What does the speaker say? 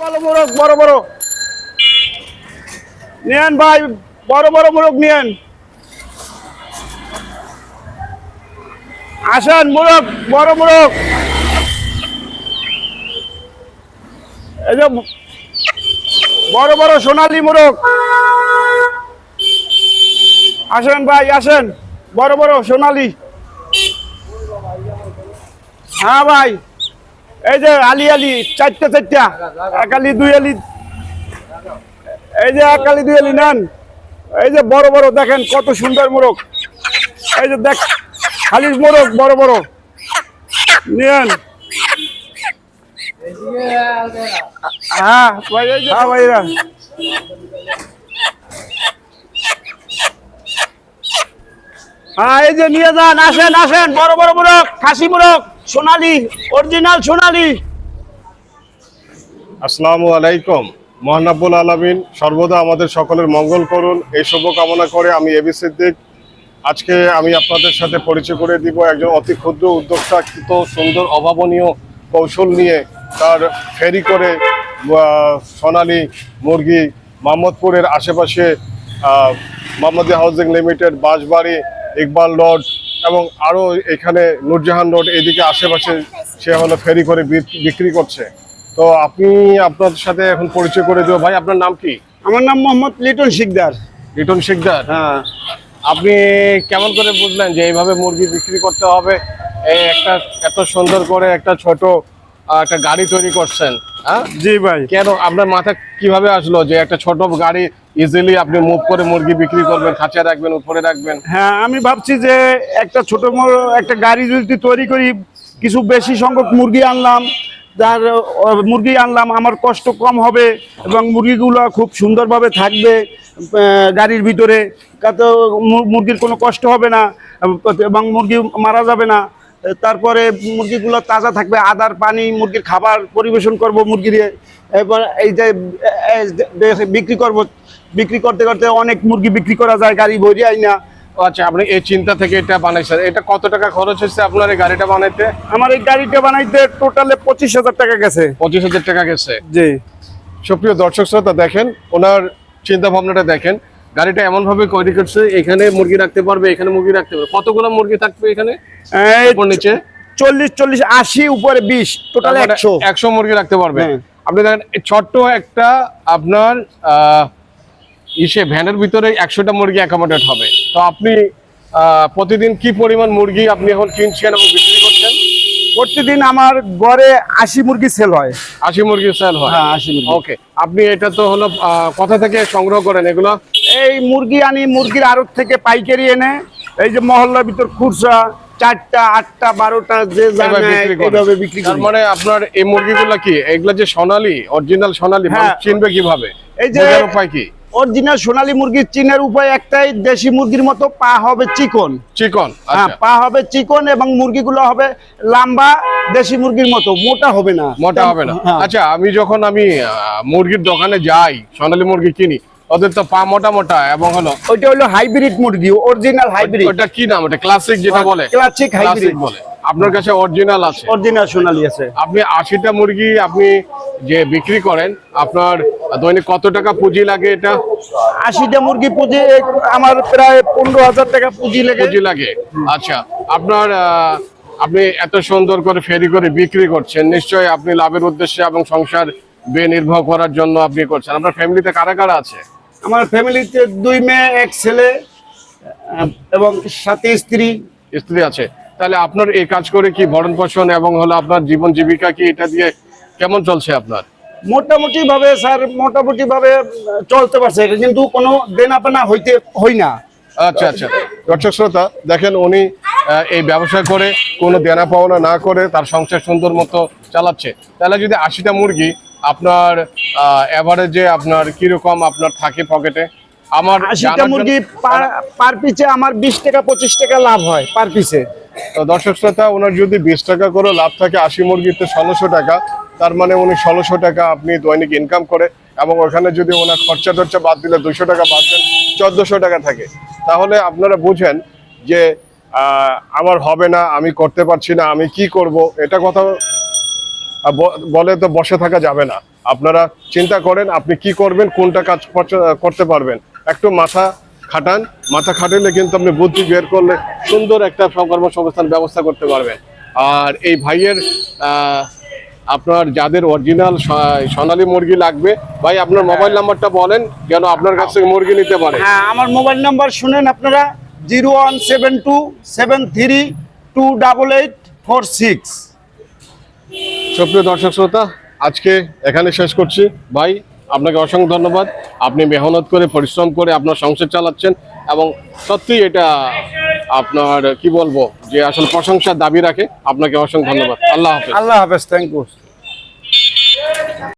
ভালো মোরগ, বড় বড় নিয়েন ভাই, বড় বড় মোরগ নিয়েন। আসেন মোরগ, বড় মোরগ। এই যে বড় বড় সোনালী মোরগ। আসেন ভাই, আসেন, বড় বড় সোনালী। হ্যাঁ ভাই, এই যে আলি আলি, চারটা চারটা, এক আলি দুই আলি, এই যে এক আলি দুই আলি নেন। এই যে বড় বড় দেখেন কত সুন্দর মোরগ। এই যে দেখ, খালি মোরগ বড় বড় নেন। হ্যাঁ ভাই, এই যে হ্যাঁ ভাইরা, হ্যাঁ এই যে নিয়ে যান। আসেন আসেন, বড় বড় মোরগ, খাসি মোরগ, সোনালী, অরিজিনাল সোনালী। আসসালামু আলাইকুম। মহান রব্বুল আলামিন সর্বদা আমাদের সকলের মঙ্গল করুন, এই শুভ কামনা করে আমি এবি সিদ্দিক। আজকে আমি আপনাদের সাথে পরিচয় করে দিব একজন অতি ক্ষুদ্র উদ্যোক্তা, কত সুন্দর অভাবনীয় কৌশল নিয়ে তার ফেরি করে সোনালী মুরগি মোহাম্মদপুরের আশেপাশে মোহাম্মদী housing limited, Banshbari, Iqbal road এবং আরও এখানে নূরজাহান রোড, এদিকে আশেপাশে সে হলো ফেরি করে বিক্রি করছে। তো আপনি আপনার সাথে এখন পরিচয় করে দেবো। ভাই, আপনার নাম কি? আমার নাম মোহাম্মদ লিটন শিকদার। লিটন শিকদার, হ্যাঁ। আপনি কেমন করে বুঝলেন যে এইভাবে মুরগি বিক্রি করতে হবে? এই একটা এত সুন্দর করে একটা ছোট একটা গাড়ি তৈরি করছেন, হ্যাঁ? জি ভাই। কেন আপনার মাথায় কিভাবে আসলো যে একটা ছোট গাড়ি ইজিলি আপনি মুভ করে মুরগি বিক্রি করবেন, খাঁচায় রাখবেন, উপরে রাখবেন? হ্যাঁ, আমি ভাবছি যে একটা ছোট একটা গাড়ি যদি তৈরি করি, কিছু বেশি সংখ্যক মুরগি আনলাম, যার মুরগি আনলাম, আমার কষ্ট কম হবে এবং মুরগিগুলো খুব সুন্দরভাবে থাকবে গাড়ির ভিতরে, তাতে মুরগির কোনো কষ্ট হবে না এবং মুরগি মারা যাবে না। তারপরে মুরগিগুলো তাজা থাকবে, আদার পানি, মুরগির খাবার পরিবেশন করব মুরগির। এবার এই যে বিক্রি করব, বিক্রি করতে করতে অনেক মুরগি বিক্রি করা যায় গাড়ি ভরি আইনা। আচ্ছা, আপনি এই চিন্তা থেকে এটা বানাইছেন। এটা কত টাকা খরচ হচ্ছে আপনার এই গাড়িটা বানাইতে? আমার এই গাড়িটা বানাইতে টোটালে 25,000 টাকা গেছে। 25,000 টাকা গেছে। জি। সুপ্রিয় দর্শক শ্রোতা, দেখেন ওনার চিন্তা ভাবনাটা দেখেন। গাড়িটা এমন ভাবে তৈরি করছে, এখানে মুরগি রাখতে পারবে, এখানে মুরগি রাখতে পারবে। কতগুলো মুরগি থাকবে এখানে? উপর নিচে 40, 80, উপরে 20, টোটাল 100 মুরগি রাখতে পারবে। আপনি দেখেন ছোট্ট একটা আপনার ভ্যানের ভিতরে 100টা মুরগি অ্যাকোমোডেট হবে। তো আপনি প্রতিদিন কি পরিমাণ মুরগি আপনি এখন কিনছেন এবং বিক্রি করছেন? প্রতিদিন আমার গড়ে 80 মুরগি সেল হয়। 80 মুরগি সেল হয়? হ্যাঁ, 80 মুরগি। ওকে, আপনি এটা তো হলো কোথা থেকে সংগ্রহ করেন এগুলো? এই মুরগি আনি মুরগির আড়ত থেকে পাইকারি এনে, এই যে মহল্লার ভিতর খুচরা 4টা, 8টা, 12টা যে এইভাবে বিক্রি করি। তার মানে আপনার এই মুরগিগুলো কি এগুলো যে সোনালী, অরিজিনাল সোনালী, চিনবে কিভাবে? এই যে উপায় কি? অরিজিনাল সোনালী মুরগির চিনার উপায় একটাই, দেশি মুরগির মতো পা হবে চিকন চিকন। হ্যাঁ, পা হবে চিকন এবং মুরগিগুলো হবে লম্বা, দেশি মুরগির মতো মোটা হবে না, মোটা হবে না। আচ্ছা, আমি যখন মুরগির দোকানে যাই, সোনালী মুরগি কিনি, ওদের তো পা মোটা মোটা এবং হলো ওইটা হলো হাইব্রিড মুরগি, অরিজিনাল হাইব্রিড। ওটা কি নাম? ওটা ক্লাসিক যেটা বলে, ক্লাসিক হাইব্রিড বলে। আপনার কাছে অরিজিনাল আছে? অরিজিনাল সোনালী আছে। আপনি 80টা মুরগি আপনি যে বিক্রি করেন, আপনার দৈনিক কত টাকা পুঁজি লাগে? এটা 80টা মুরগি পুঁজি আমার প্রায় 15,000 টাকা পুঁজি লাগে। আচ্ছা, আপনার আপনি এত সুন্দর করে ফেরি করে বিক্রি করছেন, নিশ্চয়ই আপনি লাভের উদ্দেশ্যে এবং সংসার নির্ভর করার জন্য আপনি করছেন। আপনার ফ্যামিলিতে কারা কারা আছে? আমার ফ্যামিলিতে 2 মেয়ে, 1 ছেলে এবং সাথে স্ত্রী আছে। তাহলে আপনার এই কাজ করে কি ভরণ পোষণ এবং হলো আপনার জীবন জীবিকা কি এটা দিয়ে কেমন চলছে আপনার? মোটামুটি ভাবে স্যার, মোটামুটি ভাবে চলতে পারছে, কিন্তু কোনো দেনাপানা হই না। আচ্ছা আচ্ছা, দর্শক শ্রোতা দেখেন, উনি এই ব্যবসা করে কোনো দেনা পাওনা না করে তার সংসার সুন্দর মতো চালাচ্ছে। তাহলে যদি 80টা মুরগি আপনার এভারেজে আপনার কিরকম আপনার থাকে পকেটে? আমার 80টা মুরগি পার পিছে আমার 20 টাকা 25 টাকা লাভ হয় পার পিছে। তো দর্শক শ্রোতা, ওনার যদি 20 টাকা করে লাভ থাকে, 80 মুরগিতে 1600 টাকা, তার মানে উনি 1600 টাকা আপনি দৈনিক ইনকাম করে, এবং ওখানে যদি ওনার খরচা টরচা বাদ দিলে 200 টাকা বাদ দেন, 1400 টাকা থাকে। তাহলে আপনারা বুঝেন যে আমার হবে না, আমি করতে পারছি না, আমি কি করব, এটা কথা বলে তো বসে থাকা যাবে না। আপনারা চিন্তা করেন আপনি কি করবেন, কোনটা কাজ করতে পারবেন, একটু মাথা খাটান। মাথা খাটালে কিন্তু আপনি বুদ্ধি বের করলে সুন্দর একটা কর্মসংস্থান ব্যবস্থা করতে পারবেন। আর এই ভাইয়ের আপনার যাদের অরিজিনাল সোনালী মুরগি লাগবে, ভাই আপনার মোবাইল নাম্বারটা বলেন যেন আপনার কাছ থেকে মুরগি নিতে পারে। হ্যাঁ, আমার মোবাইল নাম্বার শুনেন আপনারা, 01727328846। সুপ্রিয় দর্শক শ্রোতা, আজকে এখানে শেষ করছি। ভাই আপনাকে অসংখ্য ধন্যবাদ। আপনি মেহনত করে পরিশ্রম করে আপনার সংসার চালাচ্ছেন এবং সত্যি এটা আপনার কি বলবো যে আসলে প্রশংসার দাবি রাখে। আপনাকে অসংখ্য ধন্যবাদ। আল্লাহ হাফেজ। আল্লাহ হাফেজ, থ্যাংক ইউ।